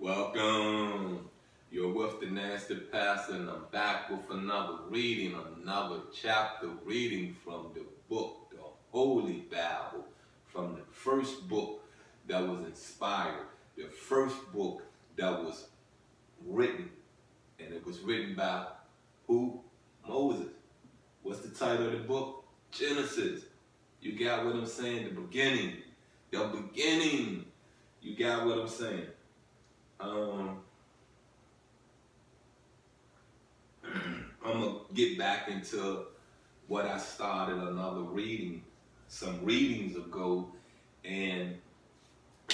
Welcome. You're with the Nasty Pastor, and I'm back with another reading, another chapter reading from the book, the Holy Bible, from the first book that was inspired, the first book that was written, and it was written by who? Moses. What's the title of the book? Genesis. You got what I'm saying? The beginning. The beginning. You got what I'm saying? I'm gonna get back into what I started another reading some readings ago, and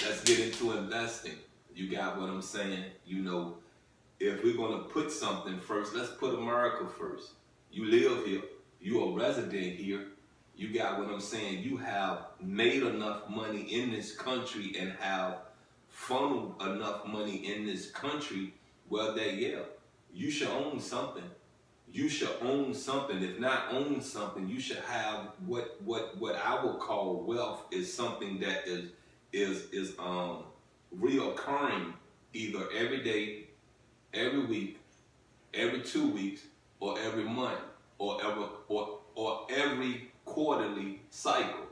let's get into investing. You got what I'm saying? You know, if we're gonna put something first, let's put America first. You live here, you're a resident here. You got what I'm saying? You have made enough money in this country and have funneled enough money in this country, well, you should own something. You should own something. If not own something, you should have what I would call wealth is something that is reoccurring either every day, every week, every 2 weeks, or every month, or every quarterly cycle.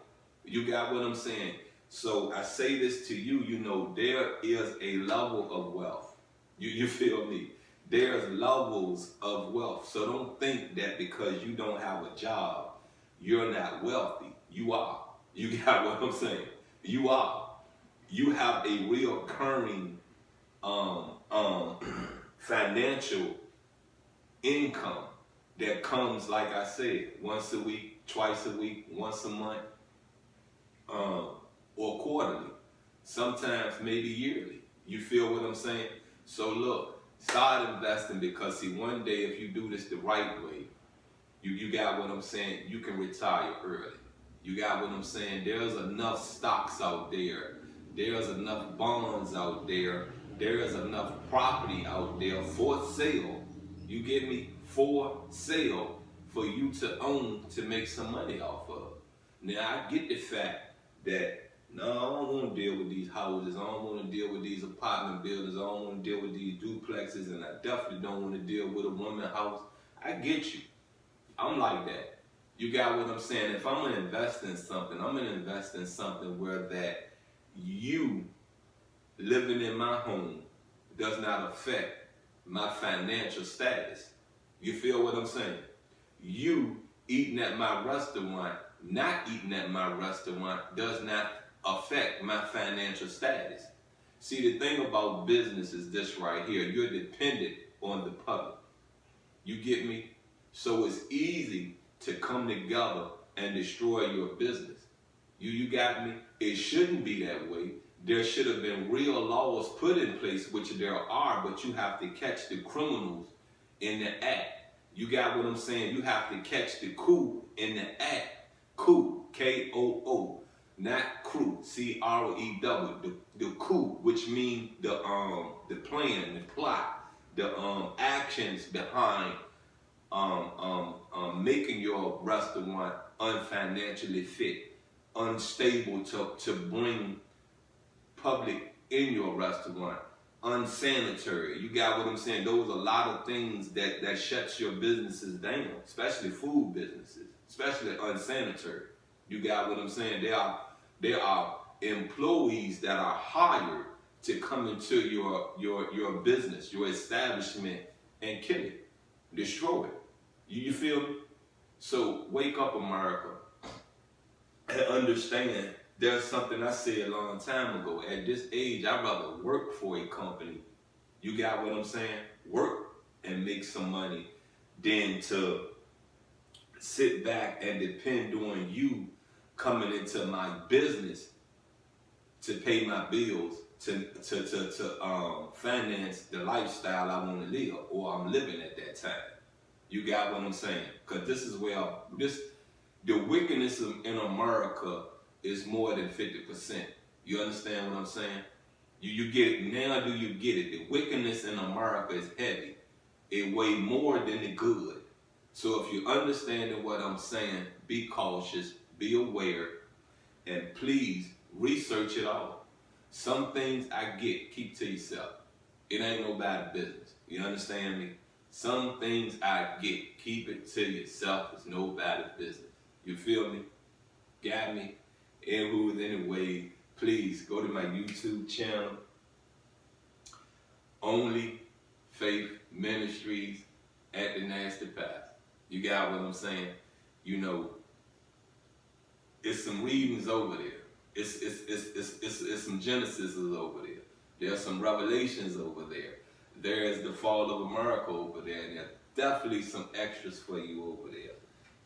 You got what I'm saying? So I say this to you, you know, there is a level of wealth. You feel me? There's levels of wealth. So don't think that because you don't have a job, you're not wealthy. You are. You got what I'm saying? You are. You have a reoccurring financial income that comes, like I said, once a week, twice a week, once a month, or quarterly, sometimes maybe yearly. You feel what I'm saying? So look, start investing, because see, one day if you do this the right way, you got what I'm saying, you can retire early. You got what I'm saying? There's enough stocks out there. There's enough bonds out there. There is enough property out there for sale. You get me? For sale for you to own, to make some money off of. Now I get the fact that no, I don't want to deal with these houses. I don't want to deal with these apartment buildings. I don't want to deal with these duplexes, and I definitely don't want to deal with a woman house. I get you. I'm like that. You got what I'm saying? If I'm going to invest in something, I'm going to invest in something where that you living in my home does not affect my financial status. You feel what I'm saying? You eating at my restaurant, not eating at my restaurant does not affect my financial status. See, the thing about business is this right here. You're dependent on the public. You get me? So it's easy to come together and destroy your business. You got me? It shouldn't be that way. There should have been real laws put in place, which there are, but you have to catch the criminals in the act. You got what I'm saying? You have to catch the coup in the act. Coup, K-O-O. Not crew, C-R-E-W, the coup, which means the plan, the plot, the actions behind making your restaurant unfinancially fit, unstable to bring public in your restaurant, unsanitary. You got what I'm saying? Those are a lot of things that shuts your businesses down, especially food businesses, especially unsanitary. You got what I'm saying? There are employees that are hired to come into your business, your establishment, and kill it, destroy it. You feel me? So wake up, America, and understand there's something I said a long time ago. At this age, I'd rather work for a company. You got what I'm saying? Work and make some money than to sit back and depend on you coming into my business to pay my bills, to finance the lifestyle I want to live, or I'm living at that time. You got what I'm saying? Because this is where the wickedness in America is more than 50%. You understand what I'm saying? You get it. Now do you get it? The wickedness in America is heavy. It weighs more than the good. So if you're understanding what I'm saying, be cautious, be aware, and please research it all. Some things I get, keep to yourself. It ain't nobody's business. You understand me? Some things I get. Keep it to yourself. It's nobody's business. You feel me? Got me? And anyway, please go to my YouTube channel. Only Faith Ministries at the Nasty Path. You got what I'm saying? You know, it's some readings over there. It's some Genesis over there. There's some Revelations over there. There's the Fall of America over there, and there's definitely some extras for you over there.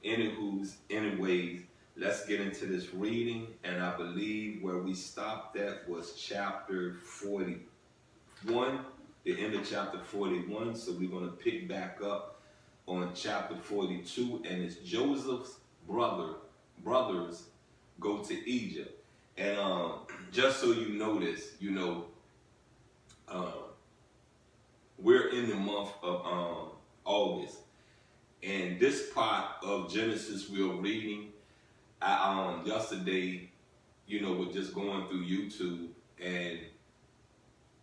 Anyways, let's get into this reading, and I believe where we stopped at was chapter 41, the end of chapter 41. So we're going to pick back up on chapter 42, and it's Joseph's brothers go to Egypt. And just so you notice, you know, we're in the month of August, and this part of Genesis we're reading, I yesterday, you know, was just going through YouTube, and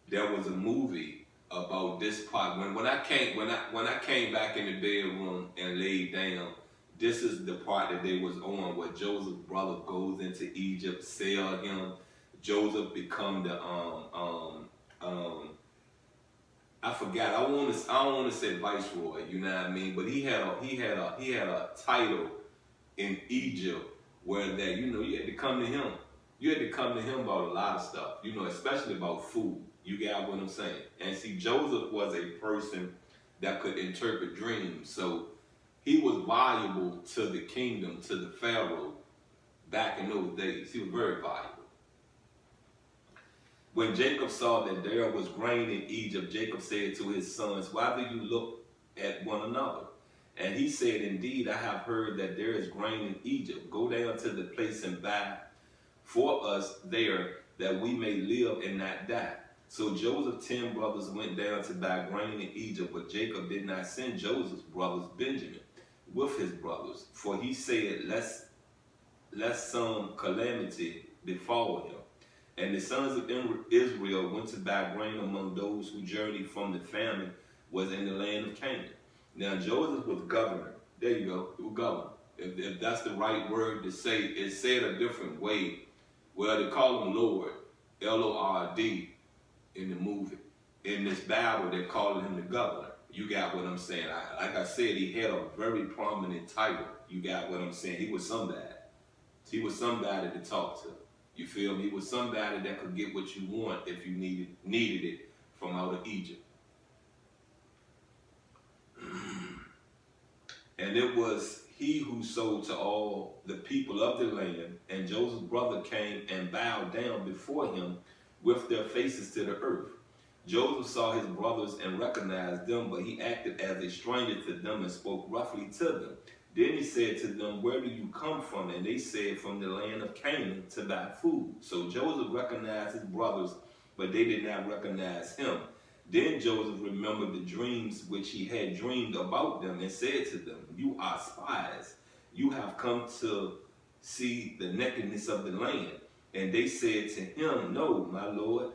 there was a movie about this part. When I came back in the bedroom and laid down, this is the part that they was on, where Joseph's brother goes into Egypt, sell him. Joseph become the I forgot. I don't want to say viceroy. You know what I mean? But he had a title in Egypt where that, you know, you had to come to him. You had to come to him about a lot of stuff. You know, especially about food. You get what I'm saying? And see, Joseph was a person that could interpret dreams, so he was valuable to the kingdom, to the Pharaoh back in those days. He was very valuable. When Jacob saw that there was grain in Egypt, Jacob said to his sons, "Why do you look at one another?" And he said, "Indeed, I have heard that there is grain in Egypt. Go down to the place and buy for us there, that we may live and not die." So Joseph's 10 brothers went down to buy grain in Egypt, but Jacob did not send Joseph's brothers Benjamin with his brothers, for he said, lest some calamity befall him. And the sons of Israel went to buy grain among those who journeyed from the famine was in the land of Canaan. Now Joseph was governor. There you go, he was governor. If that's the right word to say, it's said a different way. Well, they call him Lord, Lord, in the movie. In this Bible, they're calling him the governor. You got what I'm saying? Like I said, he had a very prominent title. You got what I'm saying? He was somebody. He was somebody to talk to. You feel me? He was somebody that could get what you want if you needed it from out of Egypt. And it was he who sold to all the people of the land, and Joseph's brother came and bowed down before him with their faces to the earth. Joseph saw his brothers and recognized them, but he acted as a stranger to them and spoke roughly to them. Then he said to them, "Where do you come from?" And they said, "From the land of Canaan to buy food." So Joseph recognized his brothers, but they did not recognize him. Then Joseph remembered the dreams which he had dreamed about them and said to them, "You are spies. You have come to see the nakedness of the land." And they said to him, "No, my lord,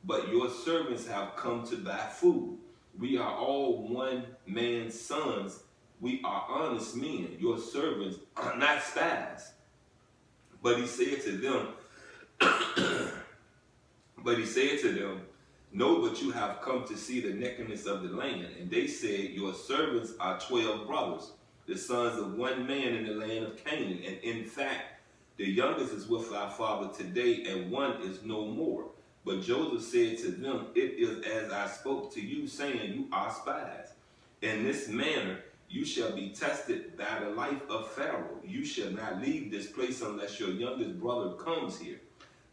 but your servants have come to buy food. We are all one man's sons. We are honest men. Your servants are not spies." But he said to them, "No, but you have come to see the nakedness of the land." And they said, "Your servants are 12 brothers, the sons of one man in the land of Canaan. And in fact, the youngest is with our father today, and one is no more." But Joseph said to them, "It is as I spoke to you, saying, you are spies. In this manner you shall be tested by the life of Pharaoh. You shall not leave this place unless your youngest brother comes here.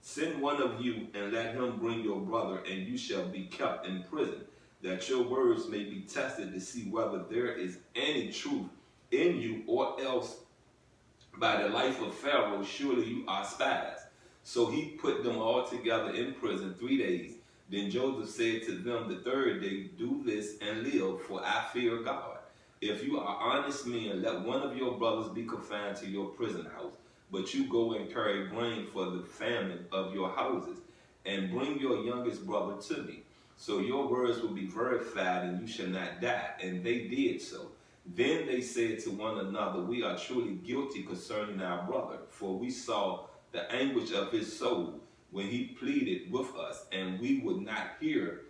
Send one of you and let him bring your brother, and you shall be kept in prison, that your words may be tested to see whether there is any truth in you, or else by the life of Pharaoh, surely you are spies." So he put them all together in prison 3 days. Then Joseph said to them the third day, "Do this and live, for I fear God. If you are honest men, let one of your brothers be confined to your prison house. But you go and carry grain for the famine of your houses, and bring your youngest brother to me." So your words will be verified, and you shall not die. And they did so. Then they said to one another, we are truly guilty concerning our brother, for we saw the anguish of his soul when he pleaded with us, and we would not hear.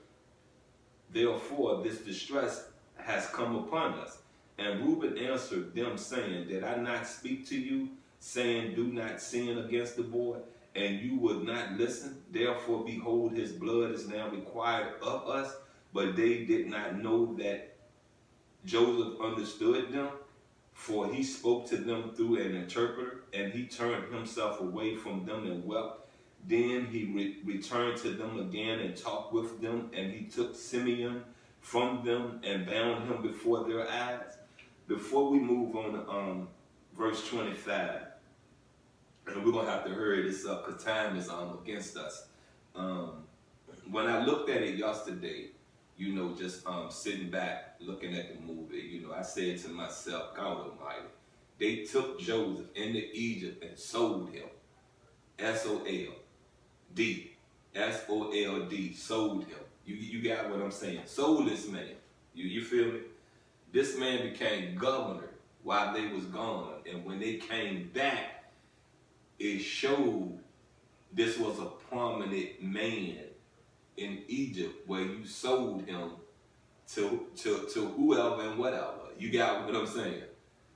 Therefore this distress has come upon us. And Reuben answered them, saying, did I not speak to you, saying, do not sin against the boy? And you would not listen. Therefore, behold, his blood is now required of us. But they did not know that Joseph understood them, for he spoke to them through an interpreter, and he turned himself away from them and wept. Then he returned to them again and talked with them, and he took Simeon from them and bound him before their eyes. Before we move on to verse 25, and we're going to have to hurry this up because time is against us. When I looked at it yesterday, just sitting back, looking at the movie, I said to myself, God Almighty, they took Joseph into Egypt and sold him. S-O-L-D. S-O-L-D. Sold him. You got what I'm saying? Sold this man. You feel me? This man became governor while they was gone. And when they came back, it showed this was a prominent man in Egypt where you sold him to whoever and whatever. You got what I'm saying?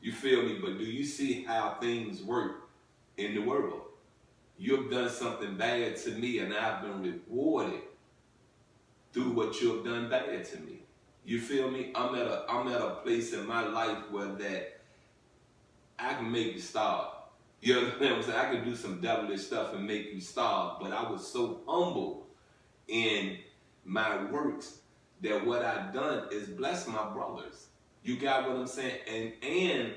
You feel me? But do you see how things work in the world? You've done something bad to me, and I've been rewarded through what you have done bad to me. You feel me? I'm at a place in my life where that I can make you starve. You know what I'm saying? I can do some devilish stuff and make you starve, but I was so humble in my works that what I've done is bless my brothers. You got what I'm saying? And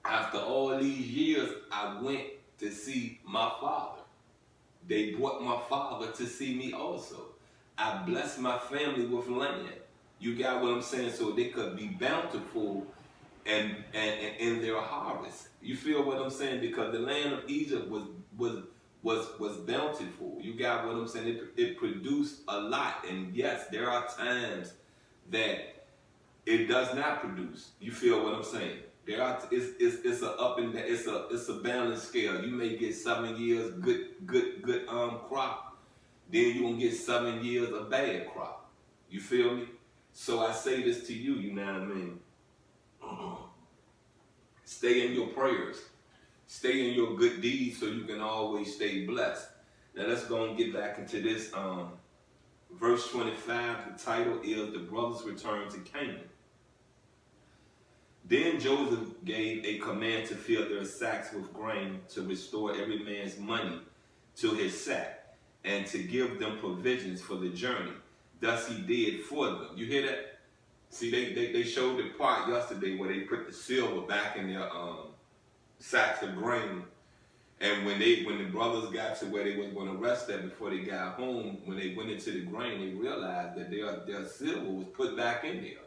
after all these years, I went to see my father. They brought my father to see me also. I blessed my family with land. You got what I'm saying? So they could be bountiful and in their harvest. You feel what I'm saying? Because the land of Egypt was bountiful. You got what I'm saying? It produced a lot. And yes, there are times that it does not produce. You feel what I'm saying? It's a up and down, it's a balanced scale. You may get 7 years good crop, then you're gonna get 7 years of bad crop. You feel me? So I say this to you, you know what I mean? Stay in your prayers. Stay in your good deeds so you can always stay blessed. Now let's go and get back into this. Verse 25, the title is The Brothers Return to Canaan. Then Joseph gave a command to fill their sacks with grain, to restore every man's money to his sack, and to give them provisions for the journey. Thus he did for them. You hear that? See, they showed the part yesterday where they put the silver back in their sacks of grain. And when the brothers got to where they was going to rest there before they got home, when they went into the grain, they realized that their silver was put back in there.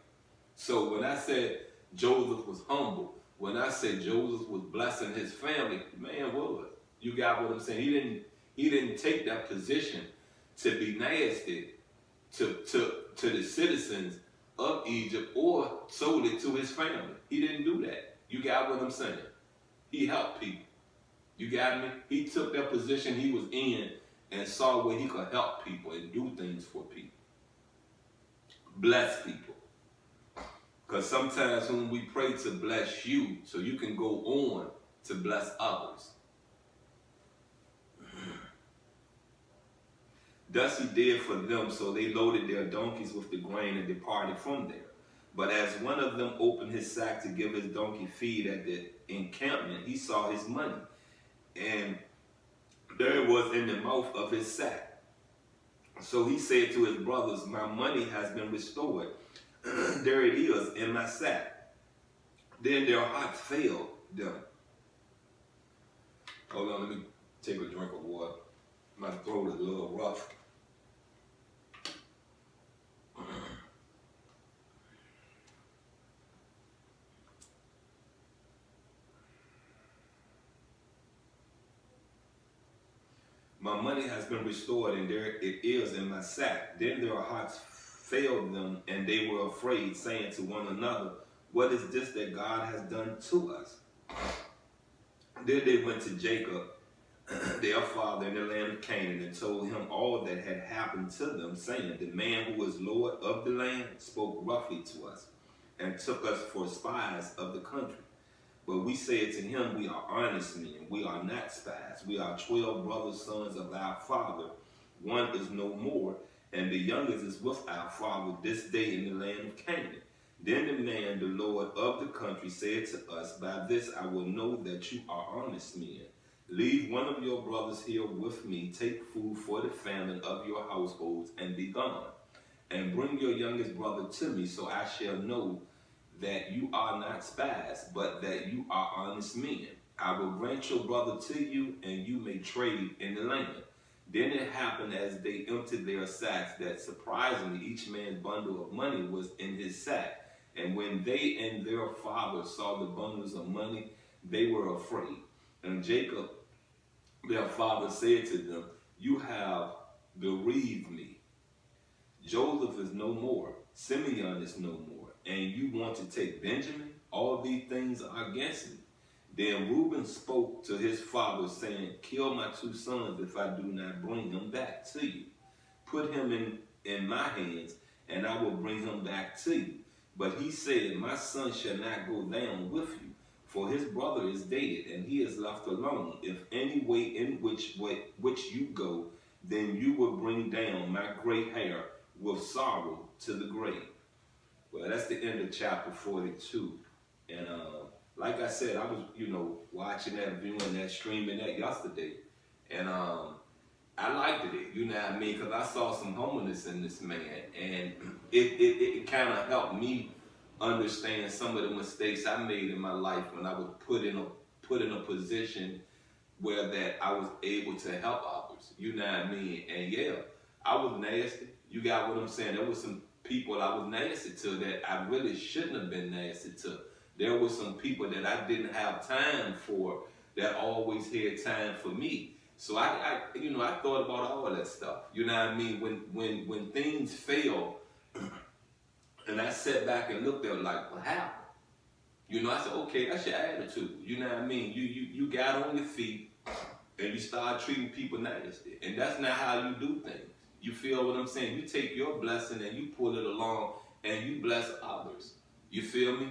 So when I said Joseph was humble, when I said Joseph was blessing his family, man was. You got what I'm saying? He didn't take that position to be nasty to the citizens of Egypt or sold it to his family. He didn't do that. You got what I'm saying? He helped people. You got me? He took that position he was in and saw where he could help people and do things for people. Bless people. Because sometimes when we pray to bless you, so you can go on to bless others. Thus he did for them, so they loaded their donkeys with the grain and departed from there. But as one of them opened his sack to give his donkey feed at the encampment, he saw his money, and there it was in the mouth of his sack. So he said to his brothers, my money has been restored. There it is in my sack. Then their hearts failed them. Hold on, let me take a drink of water. My throat is a little rough. My money has been restored, and there it is in my sack. Then their hearts failed them, and they were afraid, saying to one another, what is this that God has done to us? Then they went to Jacob, their father, in the land of Canaan, and told him all that had happened to them, saying, the man who was Lord of the land spoke roughly to us, and took us for spies of the country. But we said to him, we are honest men, we are not spies. We are 12 brothers, sons of our father. One is no more, and the youngest is with our father this day in the land of Canaan. Then the man, the Lord of the country, said to us, by this I will know that you are honest men. Leave one of your brothers here with me, take food for the famine of your households, and be gone. And bring your youngest brother to me, so I shall know that you are not spies, but that you are honest men. I will grant your brother to you, and you may trade in the land. Then it happened as they emptied their sacks that surprisingly each man's bundle of money was in his sack. And when they and their father saw the bundles of money, they were afraid. And Jacob, their father, said to them, you have bereaved me. Joseph is no more, Simeon is no more, and you want to take Benjamin? All these things are against me. Then Reuben spoke to his father, saying, kill my 2 sons if I do not bring him back to you. Put him in my hands, and I will bring him back to you. But he said, my son shall not go down with you, for his brother is dead, and he is left alone. If any way in which you go, then you will bring down my gray hair with sorrow to the grave. Well, that's the end of chapter 42. And like I said, I was, watching that, viewing that, streaming that yesterday. And I liked it, you know what I mean? Because I saw some holiness in this man. And it kind of helped me understand some of the mistakes I made in my life when I was put in a position where that I was able to help others. You know what I mean? And yeah, I was nasty. You got what I'm saying? There was some people I was nasty to that I really shouldn't have been nasty to. There were some people that I didn't have time for that always had time for me. So I thought about all that stuff. You know what I mean? When things fail, and I sat back and looked at it like, what happened? I said, okay, that's your attitude. You know what I mean? You got on your feet and you start treating people nasty. And that's not how you do things. You feel what I'm saying? You take your blessing and you pull it along and you bless others. You feel me?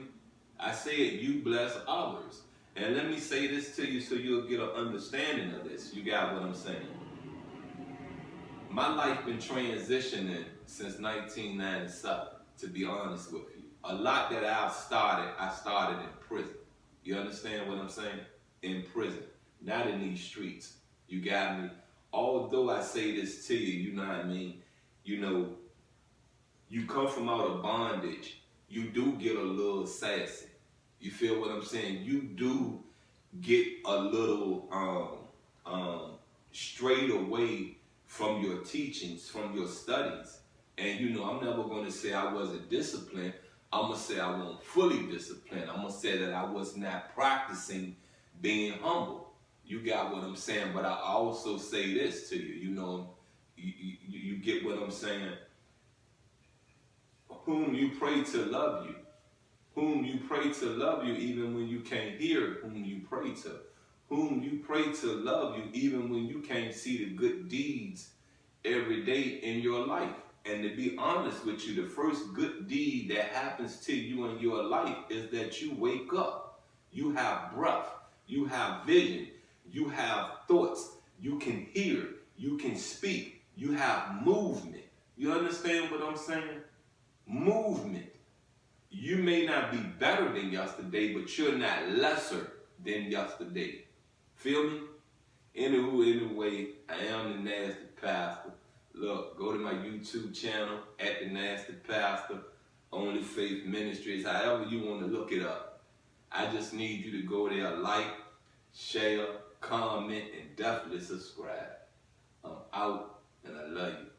I said you bless others. And let me say this to you so you'll get an understanding of this. You got what I'm saying? My life been transitioning since 1997, to be honest with you. A lot that I started in prison. You understand what I'm saying? In prison, not in these streets. You got me? Although I say this to you, you know what I mean? You come from out of bondage, you do get a little sassy. You feel what I'm saying? You do get a little strayed away from your teachings, from your studies. And I'm never going to say I wasn't disciplined. I'm going to say I wasn't fully disciplined. I'm going to say that I was not practicing being humble. You got what I'm saying? But I also say this to you, you get what I'm saying? Whom you pray to love you. Whom you pray to love you even when you can't hear whom you pray to. Whom you pray to love you even when you can't see the good deeds every day in your life. And to be honest with you, the first good deed that happens to you in your life is that you wake up. You have breath. You have vision. You have thoughts. You can hear. You can speak. You have movement. You understand what I'm saying? Movement. You may not be better than yesterday, but you're not lesser than yesterday. Feel me? Anyway, I am the Nasty Pastor. Look, go to my YouTube channel, at the Nasty Pastor, Only Faith Ministries, however you want to look it up. I just need you to go there, like, share, comment, and definitely subscribe. I'm out, and I love you.